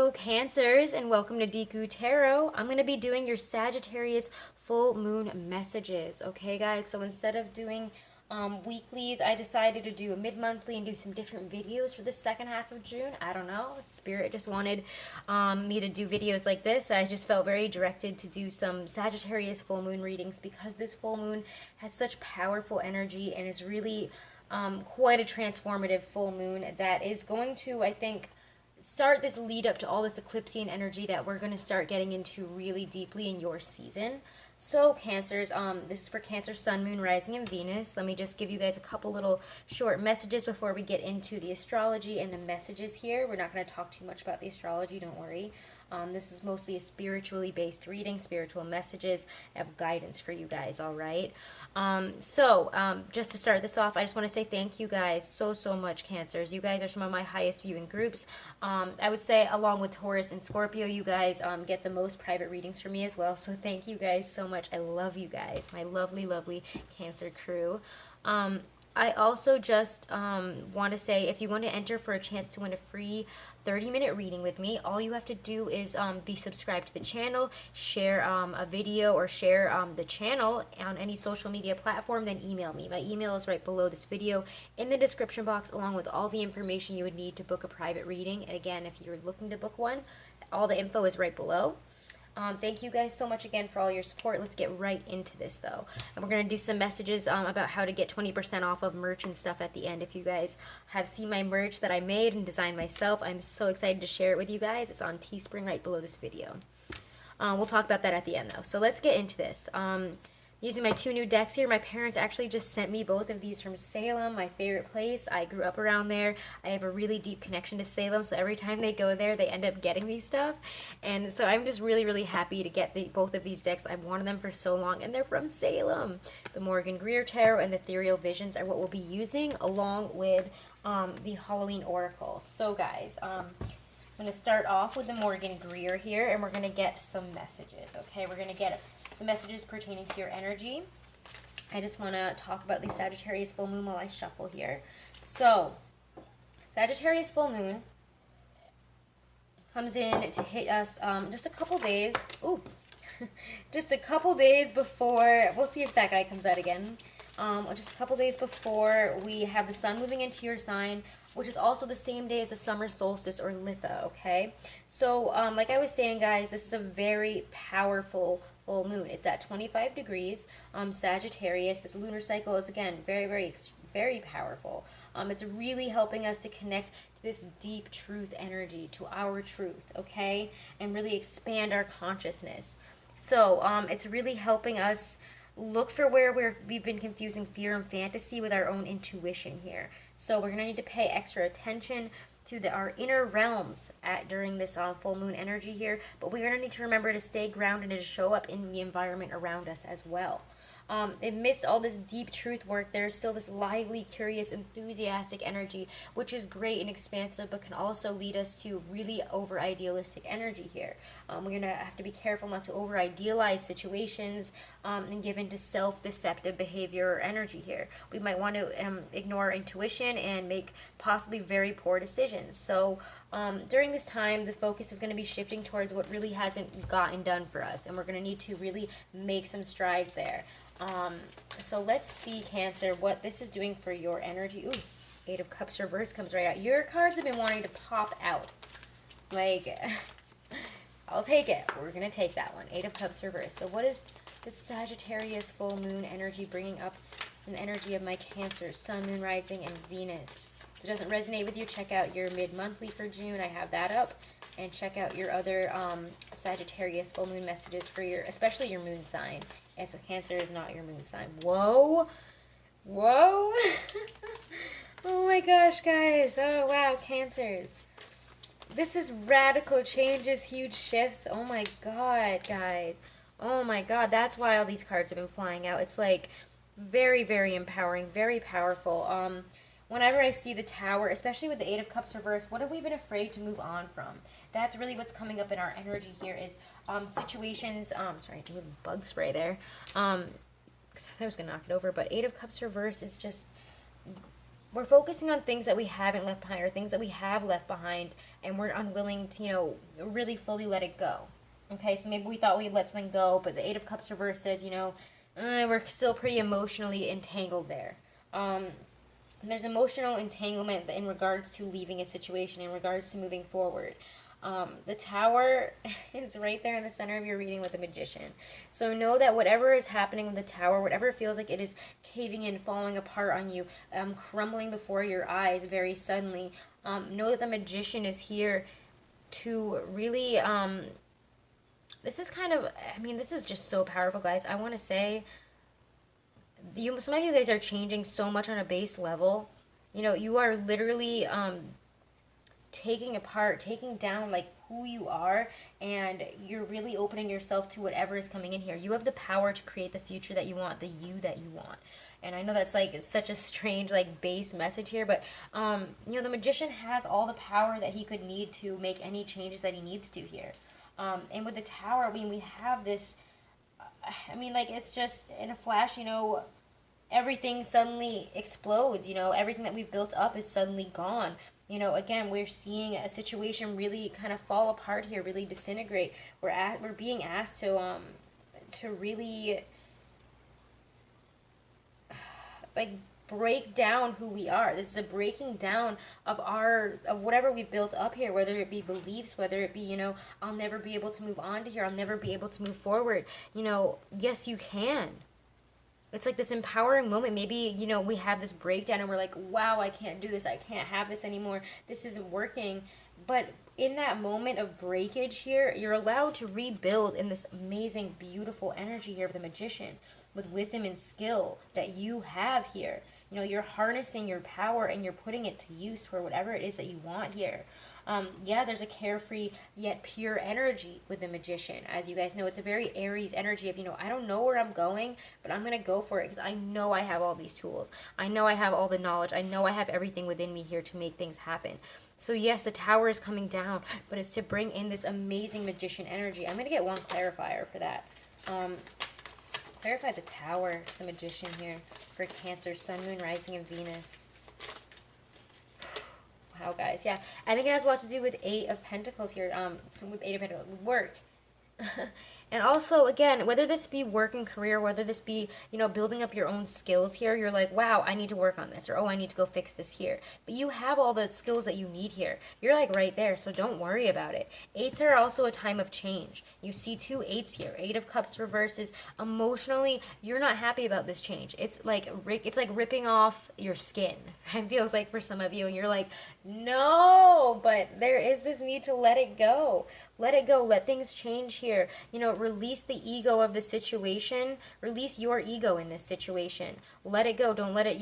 Hello Cancers and welcome to Deku Tarot. I'm going to be doing your Sagittarius full moon messages. Okay guys, so instead of doing weeklies, I decided to do a mid-monthly and do some different videos for the second half of June. I don't know, Spirit just wanted me to do videos like this. I just felt very directed to do some Sagittarius full moon readings because this full moon has such powerful energy and it's really quite a transformative full moon that is going to, I think, start this lead up to all this eclipsean energy that we're going to start getting into really deeply in your season. So Cancers, this is for Cancer, Sun, Moon, Rising, and Venus. Let me just give you guys a couple little short messages before we get into the astrology and the messages here. We're not going to talk too much about the astrology, don't worry. This is mostly a spiritually based reading, spiritual messages of guidance for you guys, all right? Just to start this off, I just want to say thank you guys so much, Cancers. You guys are some of my highest viewing groups. I would say along with Taurus and Scorpio, you guys get the most private readings from me as well. So thank you guys so much. I love you guys, my lovely Cancer crew. I also just want to say, if you want to enter for a chance to win a free 30-minute reading with me, all you have to do is be subscribed to the channel, share a video, or share the channel on any social media platform, then email me. My email is right below this video in the description box, along with all the information you would need to book a private reading. And again, if you're looking to book one, all the info is right below. Thank you guys so much again for all your support. Let's get right into this though. And we're going to do some messages about how to get 20% off of merch and stuff at the end. If you guys have seen my merch that I made and designed myself, I'm so excited to share it with you guys. It's on Teespring right below this video. We'll talk about that at the end though. So let's get into this. Using my two new decks here. My parents actually just sent me both of these from Salem, my favorite place. I grew up around there. I have a really deep connection to Salem, so every time they go there, they end up getting me stuff. And so I'm just really happy to get both of these decks. I've wanted them for so long, and they're from Salem. The Morgan Greer Tarot and the Ethereal Visions are what we'll be using, along with the Halloween Oracle. So guys, I'm going to start off with the Morgan Greer here, and we're going to get some messages, okay? We're going to get some messages pertaining to your energy. I just want to talk about the Sagittarius full moon while I shuffle here. So, Sagittarius full moon comes in to hit us just a couple days. Ooh, just a couple days before. We'll see if that guy comes out again. Just a couple days before we have the sun moving into your sign, which is also the same day as the summer solstice or Litha, okay? So, like I was saying, guys, this is a very powerful full moon. It's at 25 degrees, Sagittarius. This lunar cycle is, again, very powerful. It's really helping us to connect to this deep truth energy, to our truth, okay? And really expand our consciousness. So, it's really helping us look for where we've been confusing fear and fantasy with our own intuition here. So we're going to need to pay extra attention to our inner realms during this full moon energy here, but we're going to need to remember to stay grounded and to show up in the environment around us as well. Amidst all this deep truth work, there's still this lively, curious, enthusiastic energy, which is great and expansive, but can also lead us to really over-idealistic energy here. We're going to have to be careful not to over-idealize situations and give into self-deceptive behavior or energy here. We might want to ignore intuition and make possibly very poor decisions. So during this time, the focus is going to be shifting towards what really hasn't gotten done for us, and we're going to need to really make some strides there. So let's see, Cancer, what this is doing for your energy. Ooh, Eight of Cups reverse comes right out. Your cards have been wanting to pop out. Like, I'll take it. We're going to take that one. Eight of Cups reverse. So what is the Sagittarius full moon energy bringing up in the energy of my Cancer, Sun, Moon, Rising, and Venus? If it doesn't resonate with you, check out your mid-monthly for June. I have that up. And check out your other Sagittarius full moon messages for especially your moon sign. If a Cancer is not your moon sign. Whoa. Oh my gosh, guys. Oh, wow, Cancers. This is radical changes, huge shifts. Oh my god, guys. Oh my god, that's why all these cards have been flying out. It's like very empowering, very powerful. Whenever I see the Tower, especially with the Eight of Cups reverse, what have we been afraid to move on from? That's really what's coming up in our energy here is situations, sorry, a little bug spray there, because I thought I was going to knock it over, but Eight of Cups reverse is just we're focusing on things that we haven't left behind, or things that we have left behind, and we're unwilling to, really fully let it go. Okay, so maybe we thought we'd let something go, but the Eight of Cups reverse says, we're still pretty emotionally entangled there. There's emotional entanglement in regards to leaving a situation, in regards to moving forward. The Tower is right there in the center of your reading with the Magician. So know that whatever is happening with the Tower, whatever feels like it is caving in, falling apart on you, crumbling before your eyes very suddenly, know that the Magician is here to really, this is kind of, this is just so powerful, guys. I want to say, some of you guys are changing so much on a base level. You are literally taking apart, taking down like who you are, and you're really opening yourself to whatever is coming in here. You have the power to create the future that you want, the you that you want. And I know that's like such a strange like base message here, but the Magician has all the power that he could need to make any changes that he needs to here. And with the Tower, we have this, it's just in a flash, everything suddenly explodes, everything that we've built up is suddenly gone. Again, we're seeing a situation really kind of fall apart here, really disintegrate. We're being asked to really like break down who we are. This is a breaking down of whatever we've built up here, whether it be beliefs, whether it be, I'll never be able to move on to here, I'll never be able to move forward. Yes, you can. It's like this empowering moment. Maybe, we have this breakdown and we're like, wow, I can't do this. I can't have this anymore. This isn't working. But in that moment of breakage here, you're allowed to rebuild in this amazing, beautiful energy here of the Magician with wisdom and skill that you have here. You're harnessing your power and you're putting it to use for whatever it is that you want here. There's a carefree yet pure energy with the Magician. As you guys know, it's a very Aries energy of, I don't know where I'm going, but I'm going to go for it because I know I have all these tools. I know I have all the knowledge. I know I have everything within me here to make things happen. So yes, the Tower is coming down, but it's to bring in this amazing Magician energy. I'm going to get one clarifier for that. Clarify the Tower to the Magician here for Cancer, Sun, Moon, Rising, and Venus. Wow, guys, yeah. I think it has a lot to do with Eight of Pentacles here, with Eight of Pentacles, with work. And also, again, whether this be work and career, whether this be, building up your own skills here, you're like, wow, I need to work on this, or, oh, I need to go fix this here. But you have all the skills that you need here. You're, like, right there, so don't worry about it. Eights are also a time of change. You see two eights here. Eight of Cups reverses. Emotionally, you're not happy about this change. It's like ripping off your skin. It feels like for some of you, and you're like, no, but there is this need to let it go. Let it go. Let things change here. Release the ego of the situation. Release your ego in this situation. Let it go. Don't let it,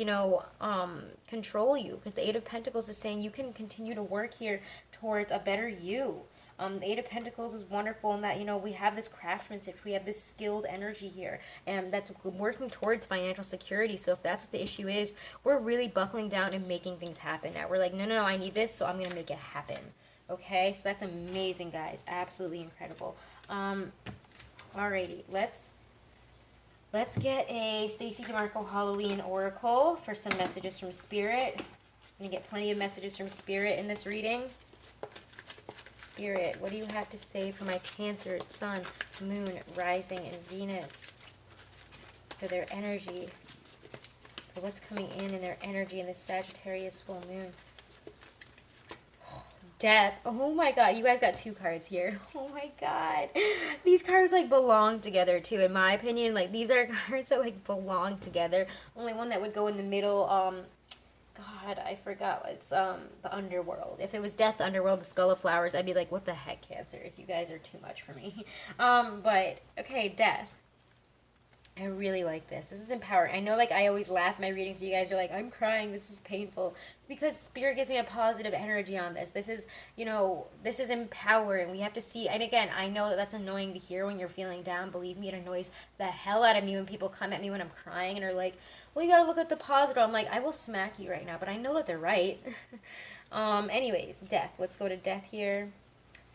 control you. Because the Eight of Pentacles is saying you can continue to work here towards a better you. The Eight of Pentacles is wonderful in that, we have this craftsmanship, we have this skilled energy here, and that's working towards financial security. So if that's what the issue is, we're really buckling down and making things happen now. We're like, no, I need this, so I'm going to make it happen. Okay, so that's amazing, guys. Absolutely incredible. Alrighty, let's get a Stacey DeMarco Halloween Oracle for some messages from Spirit. I'm going to get plenty of messages from Spirit in this reading. Spirit, what do you have to say for my Cancer, Sun, Moon, Rising, and Venus? For their energy. For what's coming in their energy in this Sagittarius full moon. Death. Oh my god, you guys got two cards here. Oh my god. These cards like belong together too, in my opinion. Like these are cards that like belong together. Only one that would go in the middle, God, I forgot. It's the Underworld. If it was Death, the Underworld, the Skull of Flowers, I'd be like, what the heck, Cancers? You guys are too much for me. But okay, Death. I really like this. This is empowering. I know, like, I always laugh in my readings. You guys are like, I'm crying. This is painful. It's because Spirit gives me a positive energy on this. This is, this is empowering. We have to see. And again, I know that that's annoying to hear when you're feeling down. Believe me, it annoys the hell out of me when people come at me when I'm crying and are like, well, you got to look at the positive. I'm like, I will smack you right now. But I know that they're right. Anyways, Death. Let's go to Death here.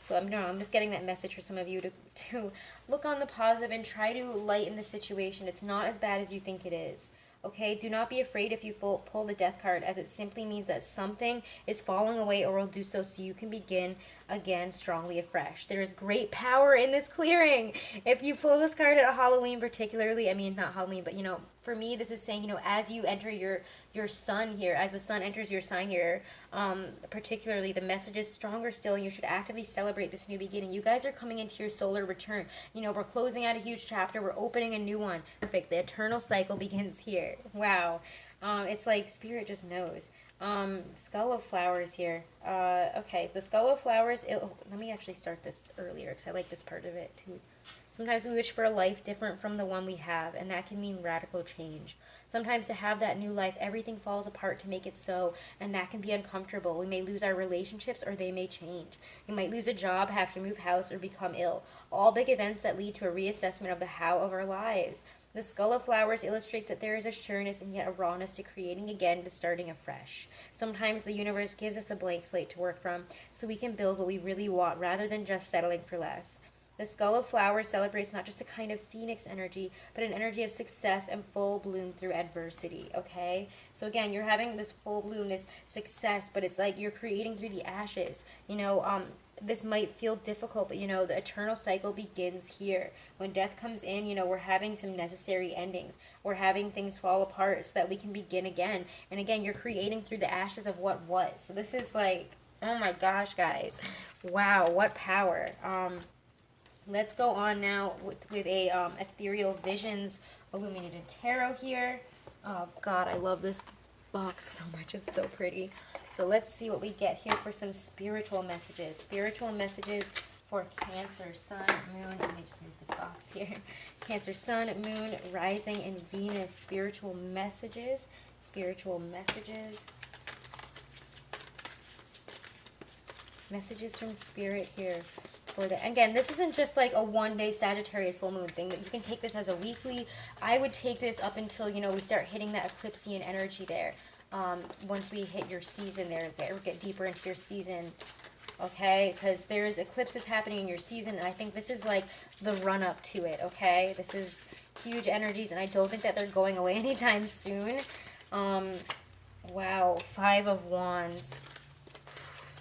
So I'm just getting that message for some of you to look on the positive and try to lighten the situation. It's not as bad as you think it is. Okay, do not be afraid if you pull the Death card, as it simply means that something is falling away or will do so you can begin again strongly afresh. There is great power in this clearing. If you pull this card at Halloween particularly, I mean, not Halloween, but, you know, for me, this is saying, you know, as you enter your sun here, as the sun enters your sign here, particularly, the message is stronger still, and you should actively celebrate this new beginning. You guys are coming into your solar return. You know, we're closing out a huge chapter. We're opening a new one. Perfect. The eternal cycle begins here. Wow. It's like Spirit just knows. Skull of Flowers here. Okay, the Skull of Flowers, let me actually start this earlier because I like this part of it too. Sometimes we wish for a life different from the one we have, and that can mean radical change. Sometimes to have that new life, everything falls apart to make it so, and that can be uncomfortable. We may lose our relationships, or they may change. We might lose a job, have to move house, or become ill. All big events that lead to a reassessment of the how of our lives. The Skull of Flowers illustrates that there is a sureness and yet a rawness to creating again, to starting afresh. Sometimes the universe gives us a blank slate to work from, so we can build what we really want rather than just settling for less. The Skull of Flowers celebrates not just a kind of phoenix energy, but an energy of success and full bloom through adversity, okay? So again, you're having this full bloom, this success, but it's like you're creating through the ashes. You know, this might feel difficult, but, you know, the eternal cycle begins here. When death comes in, you know, we're having some necessary endings. We're having things fall apart so that we can begin again. And again, you're creating through the ashes of what was. So this is like, oh my gosh, guys. Wow, what power. Let's go on now with a Ethereal Visions Illuminated Tarot here. Oh, God, I love this box so much. It's so pretty. So let's see what we get here for some spiritual messages. Spiritual messages for Cancer, Sun, Moon. Let me just move this box here. Cancer, Sun, Moon, Rising, and Venus. Spiritual messages. Spiritual messages. Messages from Spirit here. For the, again, this isn't just like a one-day Sagittarius full moon thing. That you can take this as a weekly. I would take this up until, you know, we start hitting that eclipsean energy there. Once we hit your season there, or get deeper into your season, okay? Because there's eclipses happening in your season, and I think this is like the run-up to it, okay? This is huge energies, and I don't think that they're going away anytime soon. Wow, Five of Wands.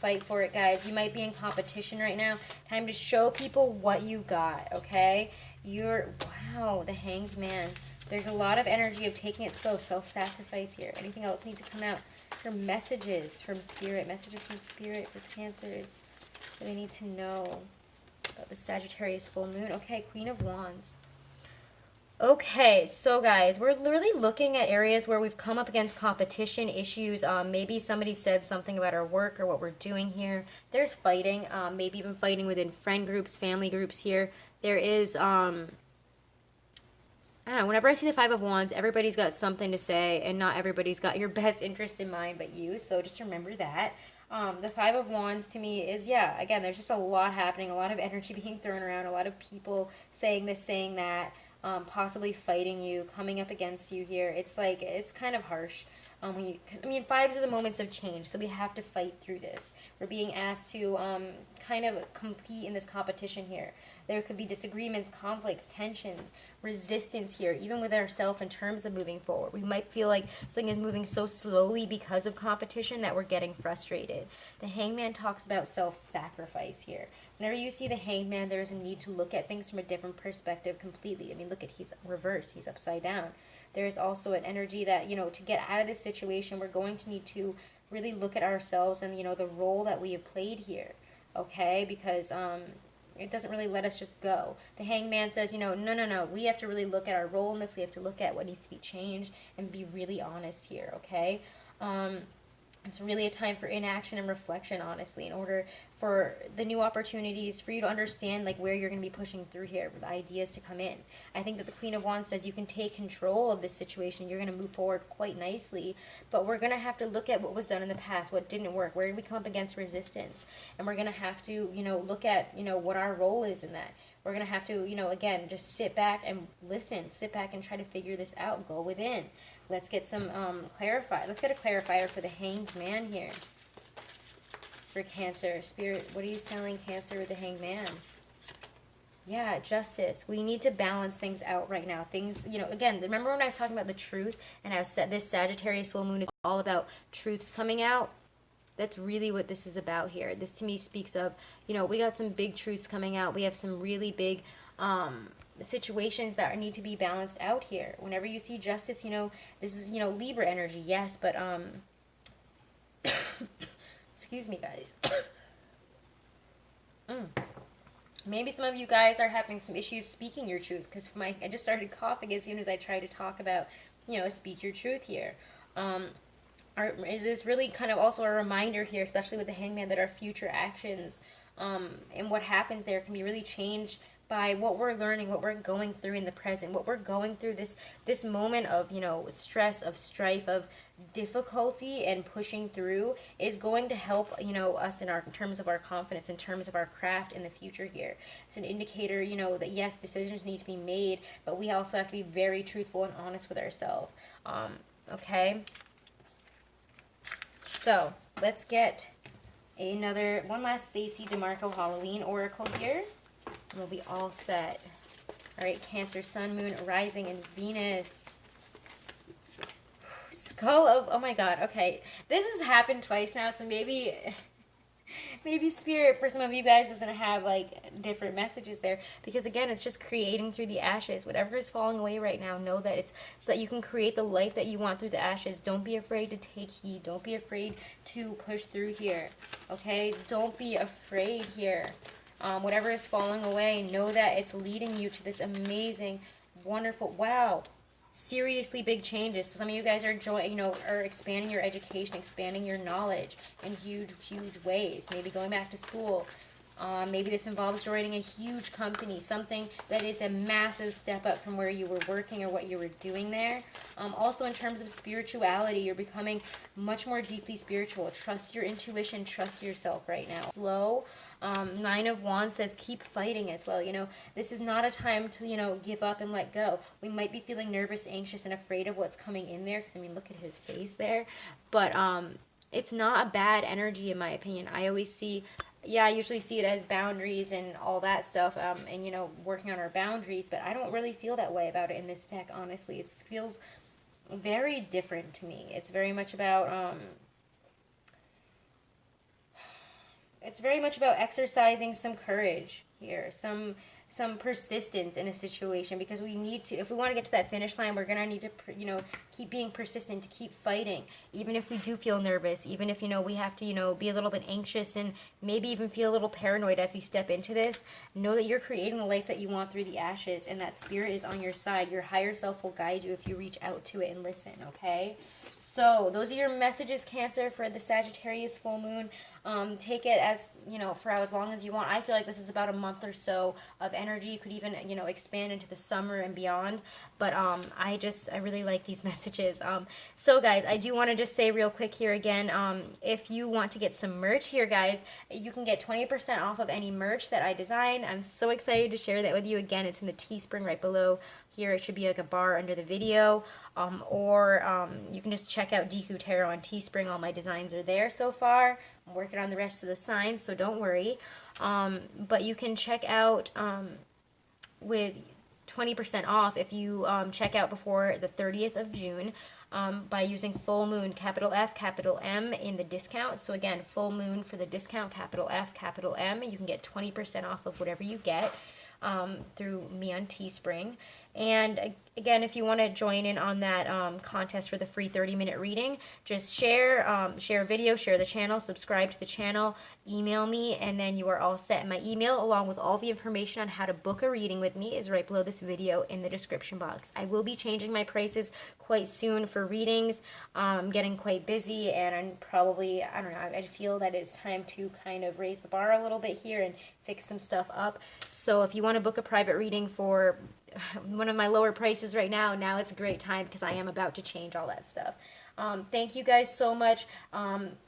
Fight for it, guys. You might be in competition right now. Time to show people what you got, okay? Wow, the Hanged Man. There's a lot of energy of taking it slow, self-sacrifice here. Anything else need to come out? For messages from Spirit. Messages from Spirit for Cancers that they need to know about the Sagittarius full moon. Okay, Queen of Wands. Okay, so guys, we're really looking at areas where we've come up against competition issues. Maybe somebody said something about our work or what we're doing here. There's fighting, maybe even fighting within friend groups, family groups here. There is, I don't know, whenever I see the Five of Wands, everybody's got something to say, and not everybody's got your best interest in mind but you, so just remember that. The Five of Wands to me is, yeah, again, there's just a lot happening, a lot of energy being thrown around, a lot of people saying this, saying that. Possibly fighting you, coming up against you here. It's like, it's kind of harsh. I mean, fives are the moments of change, so we have to fight through this. We're being asked to kind of compete in this competition here. There could be disagreements, conflicts, tension, resistance here, even with ourselves in terms of moving forward. We might feel like something is moving so slowly because of competition that we're getting frustrated. The Hangman talks about self-sacrifice here. Whenever you see the Hangman, there's a need to look at things from a different perspective completely. I mean, look at, he's reversed, he's upside down. There is also an energy that, you know, to get out of this situation, we're going to need to really look at ourselves and, you know, the role that we have played here, okay? Because it doesn't really let us just go. The Hangman says, you know, no, we have to really look at our role in this. We have to look at what needs to be changed and be really honest here, okay? It's really a time for inaction and reflection, honestly, in order for the new opportunities, for you to understand, like, where you're going to be pushing through here, for the ideas to come in. I think that the Queen of Wands says you can take control of this situation. You're going to move forward quite nicely, but we're going to have to look at what was done in the past, what didn't work, where did we come up against resistance, and we're going to have to, you know, look at, you know, what our role is in that. We're going to have to, you know, again, just sit back and listen, sit back and try to figure this out, go within. Let's get some let's get a clarifier for the Hanged Man here. For Cancer. Spirit, what are you selling Cancer with the Hanged Man? Yeah, justice. We need to balance things out right now. Things, again, remember when I was talking about the truth and I said this Sagittarius full moon is all about truths coming out? That's really what this is about here. This to me speaks of, we got some big truths coming out. We have some really big situations that need to be balanced out here. Whenever you see justice, this is, Libra energy, yes, but, excuse me, guys. Maybe some of you guys are having some issues speaking your truth because I just started coughing as soon as I tried to talk about, speak your truth here. It is really kind of also a reminder here, especially with the Hangman, that our future actions and what happens there can be really changed by what we're learning, what we're going through in the present, what we're going through this moment of, stress, of strife, of difficulty and pushing through is going to help, us in terms of our confidence, in terms of our craft in the future here. It's an indicator, that yes, decisions need to be made, but we also have to be very truthful and honest with ourselves. Okay? So, let's get one last Stacey DeMarco Halloween Oracle here. We'll be all set. All right, Cancer, Sun, Moon, Rising, and Venus. Skull of, oh my god, okay. This has happened twice now, so maybe Spirit for some of you guys doesn't have like different messages there, because again, it's just creating through the ashes. Whatever is falling away right now, know that it's so that you can create the life that you want through the ashes. Don't be afraid to take heed. Don't be afraid to push through here. Okay? Don't be afraid here. Whatever is falling away, know that it's leading you to this amazing, wonderful, wow, seriously big changes. So some of you guys are are expanding your education, expanding your knowledge in huge ways. Maybe going back to school. Maybe this involves joining a huge company, something that is a massive step up from where you were working or what you were doing there. Also in terms of spirituality, you're becoming much more deeply spiritual. Trust your intuition, trust yourself right now. Slow. Nine of Wands says keep fighting as well. This is not a time to, give up and let go. We might be feeling nervous, anxious, and afraid of what's coming in there, because, look at his face there. But it's not a bad energy in my opinion. I usually see it as boundaries and all that stuff, and, working on our boundaries, but I don't really feel that way about it in this deck, honestly. It feels very different to me. It's very much about, exercising some courage here, some persistence in a situation, because we need to, if we want to get to that finish line, we're going to need to, keep being persistent, to keep fighting, even if we do feel nervous, even if, we have to, be a little bit anxious and maybe even feel a little paranoid as we step into this. Know that you're creating the life that you want through the ashes, and that spirit is on your side. Your higher self will guide you if you reach out to it and listen, okay? So those are your messages, Cancer, for the Sagittarius full moon. Take it as, for as long as you want. I feel like this is about a month or so of energy. You could even, expand into the summer and beyond. But I really like these messages. So guys, I do want to just say real quick here again, if you want to get some merch here, guys, you can get 20% off of any merch that I design. I'm so excited to share that with you. Again, it's in the Teespring right below here. It should be like a bar under the video. Or you can just check out Deku Tarot on Teespring. All my designs are there so far. I'm working on the rest of the signs, so don't worry. But you can check out with 20% off if you check out before the 30th of June by using full moon, capital F, capital M in the discount. So again, full moon for the discount, capital F, capital M. You can get 20% off of whatever you get through me on Teespring. And again, if you want to join in on that contest for the free 30-minute reading, just share a video, share the channel, subscribe to the channel, email me, and then you are all set. My email, along with all the information on how to book a reading with me, is right below this video in the description box. I will be changing my prices quite soon for readings. I'm getting quite busy, and I'm probably, I don't know, I feel that it's time to kind of raise the bar a little bit here and fix some stuff up. So if you want to book a private reading for one of my lower prices right now is a great time, because I am about to change all that stuff. Thank you guys so much.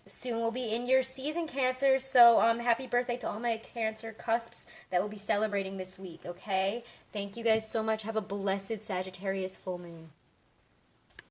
Soon we'll be in your season, Cancer, so happy birthday to all my Cancer cusps that will be celebrating this week, okay? Thank you guys so much. Have a blessed Sagittarius full moon.